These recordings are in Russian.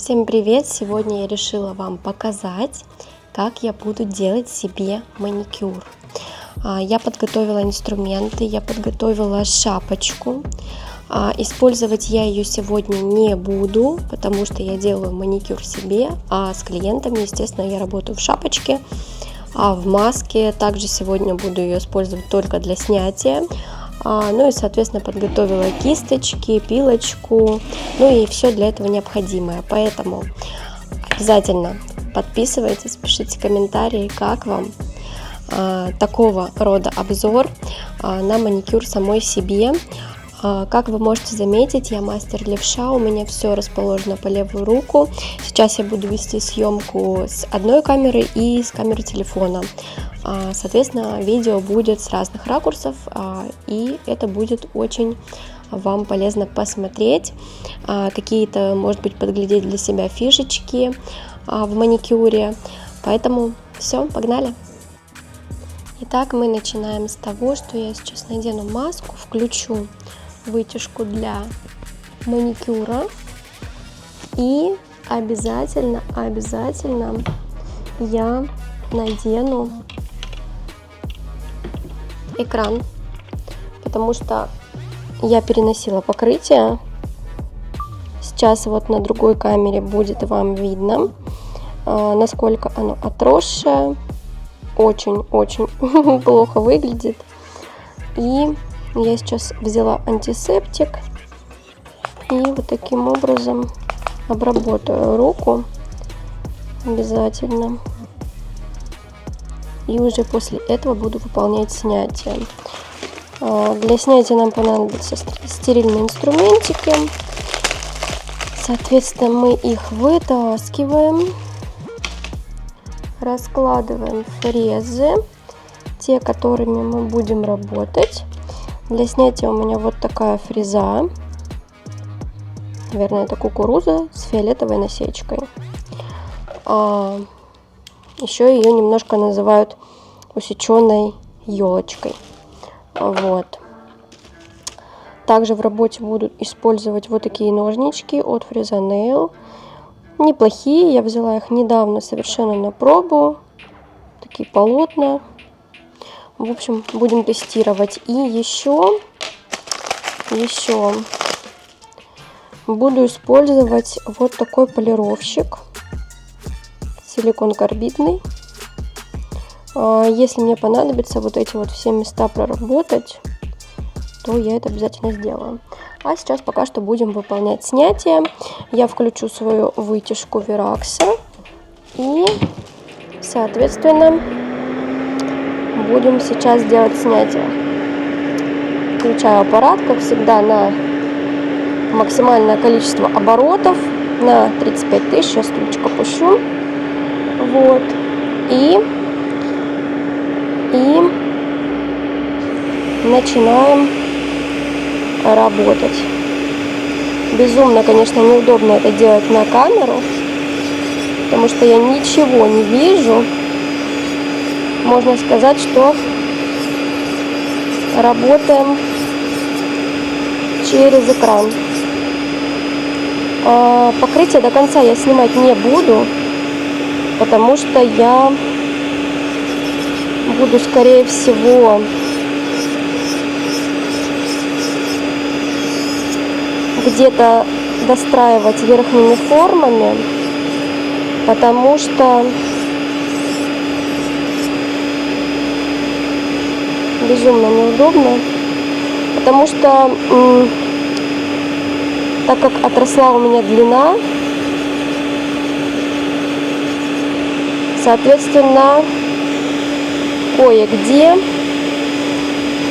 Всем привет! Сегодня я решила вам показать, как я буду делать себе маникюр. Я подготовила инструменты, я подготовила шапочку. Использовать я ее сегодня не буду, потому что я делаю маникюр себе, а с клиентами, естественно, я работаю в шапочке, а в маске. Также сегодня буду ее использовать только для снятия. Ну и, соответственно, подготовила кисточки, пилочку, ну и все для этого необходимое. Поэтому обязательно подписывайтесь, пишите комментарии, как вам такого рода обзор на маникюр самой себе. Как вы можете заметить, я мастер левша, у меня все расположено по левую руку. Сейчас я буду вести съемку с одной камеры и с камеры телефона. Соответственно, видео будет с разных ракурсов, и это будет очень вам полезно посмотреть. Какие-то, может быть, подглядеть для себя фишечки в маникюре. Поэтому все, погнали! Итак, мы начинаем с того, что я сейчас надену маску, включу вытяжку для маникюра и обязательно я надену экран, потому что я переносила покрытие. Сейчас вот на другой камере будет вам видно, насколько оно отросшее, очень плохо выглядит. И я сейчас взяла антисептик и вот таким образом обработаю руку обязательно. И уже после этого буду выполнять снятие. Для снятия нам понадобятся стерильные инструментики. Соответственно, мы их вытаскиваем, раскладываем фрезы, те, которыми мы будем работать. Для снятия у меня вот такая фреза. Наверное, это кукуруза с фиолетовой насечкой. Еще ее немножко называют усеченной елочкой. Вот. Также в работе буду использовать вот такие ножнички от Freza Nail. Неплохие, я взяла их недавно совершенно на пробу. Такие полотна. В общем, будем тестировать. И еще буду использовать вот такой полировщик. Силикон-карбидный. Если мне понадобится вот эти вот все места проработать, то я это обязательно сделаю. А сейчас пока что будем выполнять снятие. Я включу свою вытяжку Verax и, соответственно, будем сейчас делать снятие. Включаю аппарат, как всегда, на максимальное количество оборотов, на 35 тысяч. Сейчас стульчик опущу. Вот. И начинаем работать. Безумно, конечно, неудобно это делать на камеру, потому что я ничего не вижу. Можно сказать, что работаем через экран. Покрытие до конца я снимать не буду, потому что я буду, скорее всего, где-то достраивать верхними формами, потому что безумно неудобно, потому что так как отросла у меня длина, соответственно, кое-где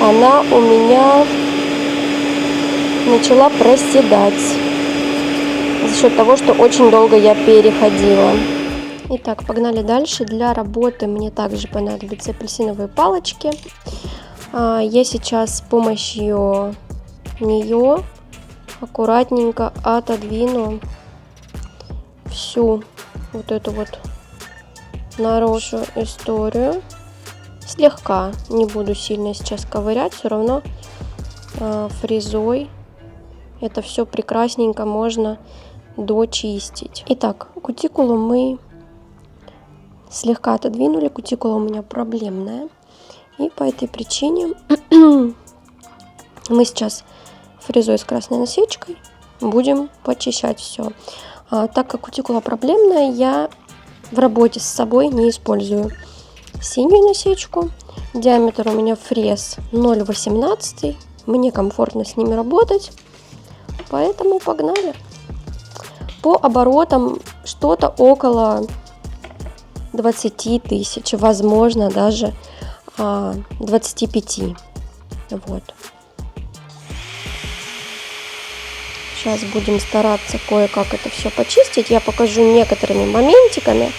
она у меня начала проседать за счет того, что очень долго я переходила. Итак, погнали дальше. Для работы мне также понадобятся апельсиновые палочки. Я сейчас с помощью нее аккуратненько отодвину всю вот эту вот наросшую историю. Слегка, не буду сильно сейчас ковырять, все равно фрезой это все прекрасненько можно дочистить. Итак, кутикулу мы слегка отодвинули. Кутикула у меня проблемная. И по этой причине мы сейчас фрезой с красной насечкой будем почищать все. Так как кутикула проблемная, я в работе с собой не использую синюю насечку. Диаметр у меня фрез 0,18. Мне комфортно с ними работать, поэтому погнали. По оборотам что-то около 20 тысяч, возможно даже 25. Вот. Сейчас будем стараться кое-как это все почистить. Я покажу некоторыми моментиками,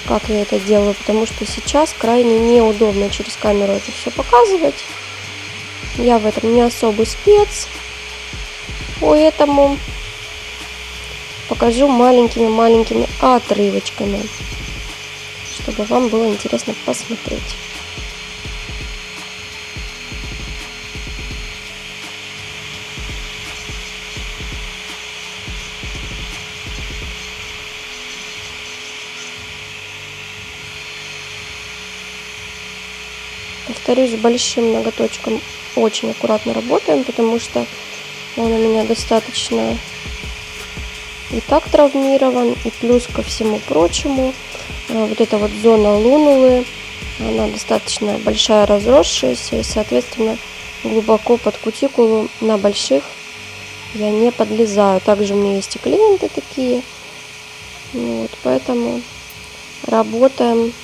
как я это делаю, потому что сейчас крайне неудобно через камеру это все показывать. Я в этом не особый спец, поэтому покажу маленькими отрывочками, чтобы вам было интересно посмотреть. Повторюсь, с большим ноготочком очень аккуратно работаем, потому что он у меня достаточно и так травмирован, и плюс ко всему прочему, вот эта вот зона лунулы, она достаточно большая, разросшаяся, и, соответственно, глубоко под кутикулу на больших я не подлезаю. Также у меня есть и клиенты такие, вот, поэтому работаем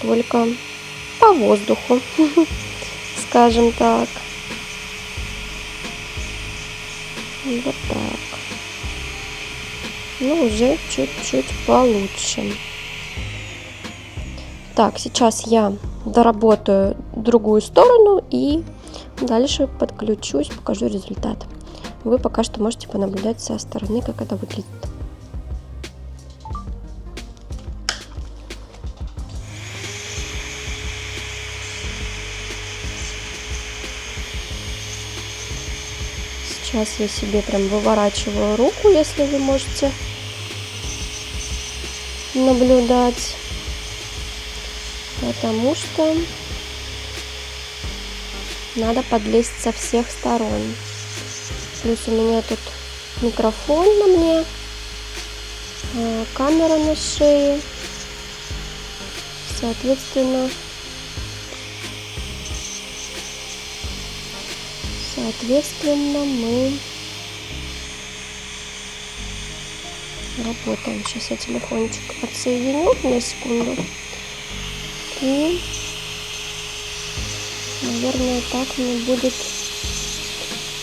только по воздуху, скажем так. Вот так. Ну, уже чуть-чуть получше. Так, сейчас я доработаю другую сторону и дальше подключусь, покажу результат. Вы пока что можете понаблюдать со стороны, как это выглядит. Сейчас я себе прям выворачиваю руку, если вы можете наблюдать, потому что надо подлезть со всех сторон. Плюс у меня тут микрофон на мне, камера на шее, соответственно мы работаем. Сейчас я телефончик отсоединю на секунду. И, наверное, так мне будет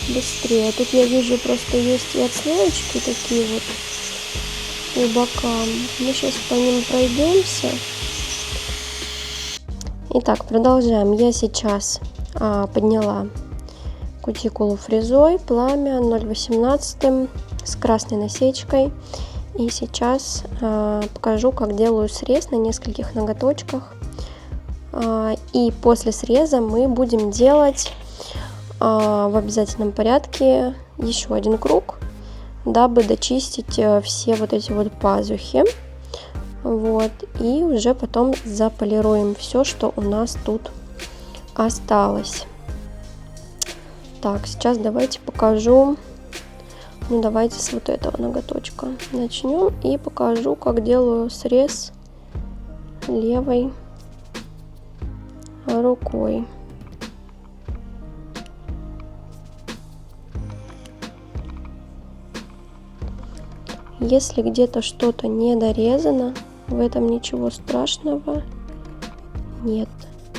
быстрее. Тут я вижу, просто есть и отслоечки такие вот по бокам. Мы сейчас по ним пройдемся. Итак, продолжаем. Я сейчас подняла кутикулу фрезой, пламя 0,18 с красной насечкой. И сейчас покажу, как делаю срез на нескольких ноготочках. И после среза мы будем делать в обязательном порядке еще один круг, дабы дочистить все вот эти вот пазухи. Вот. И уже потом заполируем все, что у нас тут осталось. Так, сейчас давайте покажу. Ну, давайте с вот этого ноготочка начнем и покажу, как делаю срез левой рукой. Если где-то что-то не дорезано, в этом ничего страшного нет.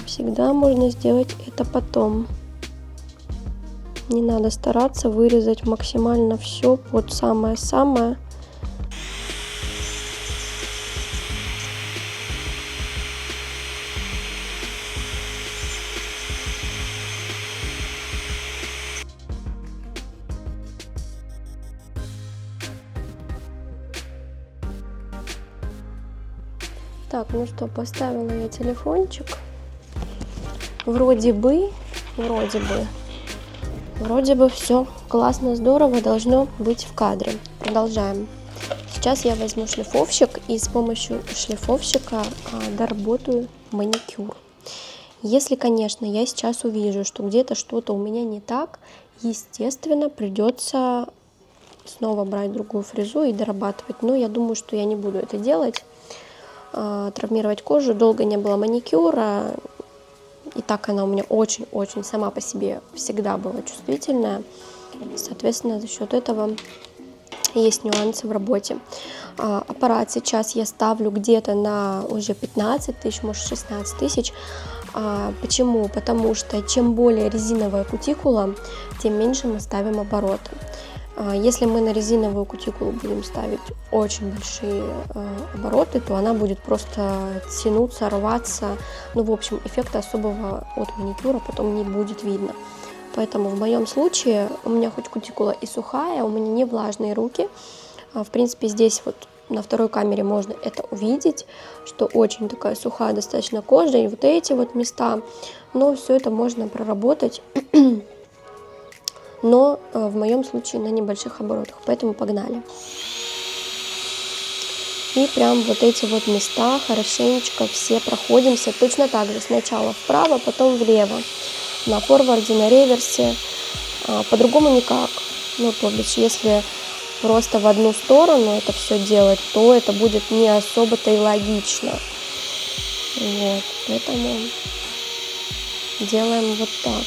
Всегда можно сделать это потом. Не надо стараться вырезать максимально все под самое-самое. Так, ну что, поставила я телефончик. Вроде бы Вроде бы все классно, здорово, должно быть в кадре. Продолжаем. Сейчас я возьму шлифовщик и с помощью шлифовщика доработаю маникюр. Если, конечно, я сейчас увижу, что где-то что-то у меня не так, естественно, придется снова брать другую фрезу и дорабатывать. Но я думаю, что я не буду это делать, травмировать кожу. Долго не было маникюра, и так она у меня очень-очень сама по себе всегда была чувствительная. Соответственно, за счет этого есть нюансы в работе. Аппарат сейчас я ставлю где-то на уже 15 тысяч, может 16 тысяч. Почему? Потому что чем более резиновая кутикула, тем меньше мы ставим обороты. Если мы на резиновую кутикулу будем ставить очень большие обороты, то она будет просто тянуться, рваться. Ну, в общем, эффекта особого от маникюра потом не будет видно. Поэтому в моем случае у меня хоть кутикула и сухая, у меня не влажные руки. В принципе, здесь вот на второй камере можно это увидеть, что очень такая сухая достаточно кожа, и вот эти вот места. Но все это можно проработать, но в моем случае на небольших оборотах, поэтому погнали. И прям вот эти вот места хорошенечко все проходимся, точно так же сначала вправо, потом влево. На форварде, на реверсе, по-другому никак. Ну, то бишь, если просто в одну сторону это все делать, то это будет не особо-то и логично. Вот, поэтому делаем вот так.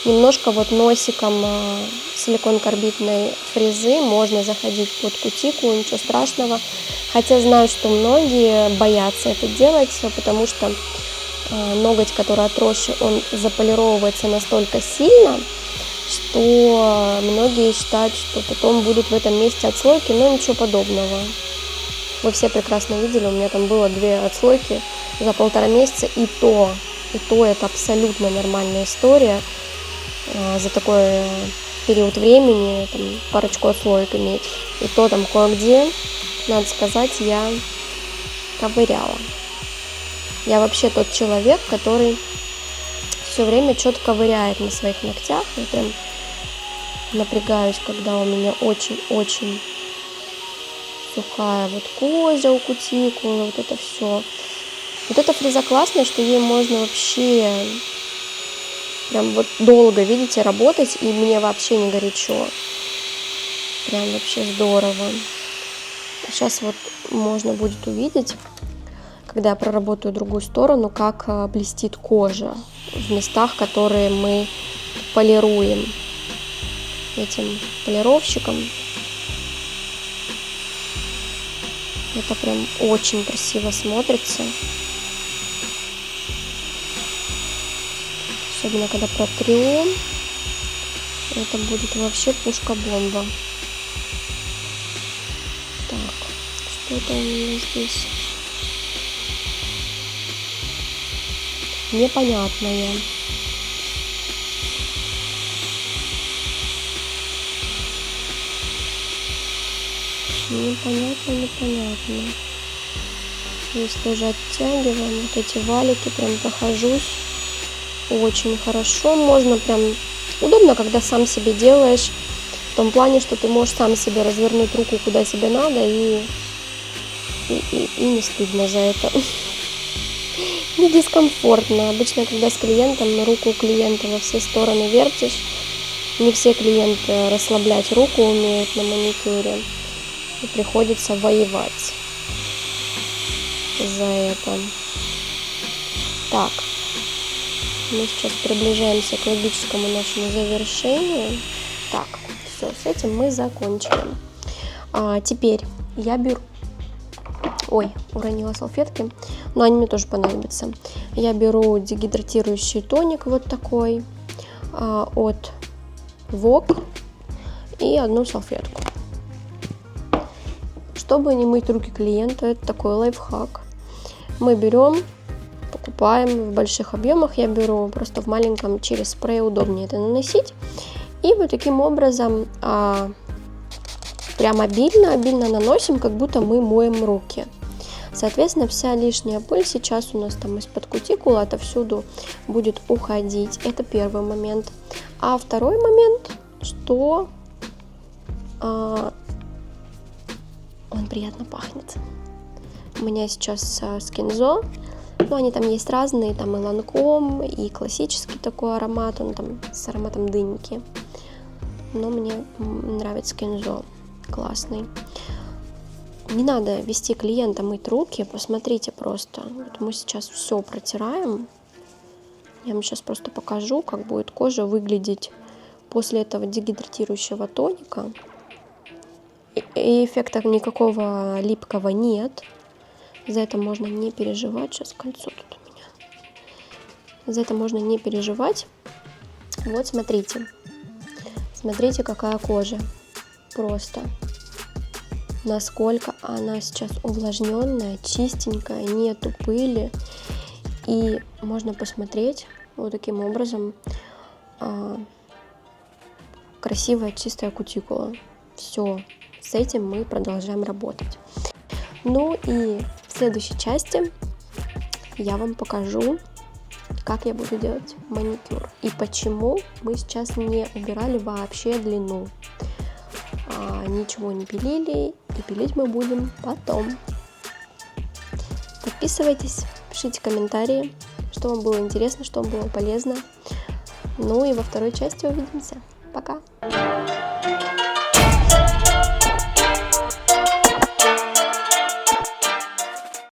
Немножко вот носиком силикон-карбидной фрезы можно заходить под кутикулу, ничего страшного. Хотя знаю, что многие боятся это делать, потому что ноготь, который отросший, он заполировывается настолько сильно, что многие считают, что потом будут в этом месте отслойки, но ничего подобного. Вы все прекрасно видели, у меня там было 2 отслойки за 1,5 месяца, и то это абсолютно нормальная история. За такой период времени там, парочку отслоек иметь. И то там кое-где, надо сказать, я ковыряла. Я вообще тот человек, который все время что-то ковыряет на своих ногтях. Я прям напрягаюсь, когда у меня очень-очень сухая вот кожа у кутикулы, вот это все. Вот эта фреза классная, что ей можно вообще прям вот долго, видите, работать, и мне вообще не горячо. Прям вообще здорово. Сейчас вот можно будет увидеть, когда я проработаю другую сторону, как блестит кожа в местах, которые мы полируем этим полировщиком. Это прям очень красиво смотрится. Особенно когда протрем, это будет вообще пушка-бомба. Так, что это у меня здесь? Непонятное. Непонятно. Здесь тоже оттягиваем, вот эти валики, прям прохожусь. Очень хорошо, можно прям удобно, когда сам себе делаешь, в том плане, что ты можешь сам себе развернуть руку куда тебе надо, и не стыдно за это, не дискомфортно. Обычно, когда с клиентом, руку клиента во все стороны вертишь, не все клиенты расслаблять руку умеют на маникюре, и приходится воевать за это. Так. Мы сейчас приближаемся к логическому нашему завершению. Так, все, с этим мы закончили. Теперь я беру... Ой, уронила салфетки, но они мне тоже понадобятся. Я беру дегидратирующий тоник вот такой от Vogue и одну салфетку. Чтобы не мыть руки клиента, это такой лайфхак. Мы берем... покупаем в больших объемах, я беру просто в маленьком, через спрей удобнее это наносить. И вот таким образом прям обильно наносим, как будто мы моем руки. Соответственно, вся лишняя пыль сейчас у нас там из-под кутикулы отовсюду будет уходить. Это первый момент. А второй момент, что он приятно пахнет. У меня сейчас Скинзо. Ну, они там есть разные, там и Ланком, и классический такой аромат, он там с ароматом дыньки. Но мне нравится Скинзо, классный. Не надо вести клиента мыть руки, посмотрите просто. Вот мы сейчас все протираем. Я вам сейчас просто покажу, как будет кожа выглядеть после этого дегидратирующего тоника. И эффекта никакого липкого нет. За это можно не переживать. Сейчас кольцо тут у меня. За это можно не переживать. Вот смотрите. Смотрите, какая кожа. Просто. Насколько она сейчас увлажненная, чистенькая, нету пыли. И можно посмотреть вот таким образом. Красивая, чистая кутикула. Все. С этим мы продолжаем работать. Ну и в следующей части я вам покажу, как я буду делать маникюр и почему мы сейчас не убирали вообще длину, ничего не пилили, и пилить мы будем потом. Подписывайтесь, пишите комментарии, что вам было интересно, что вам было полезно. Ну и во второй части увидимся. Пока!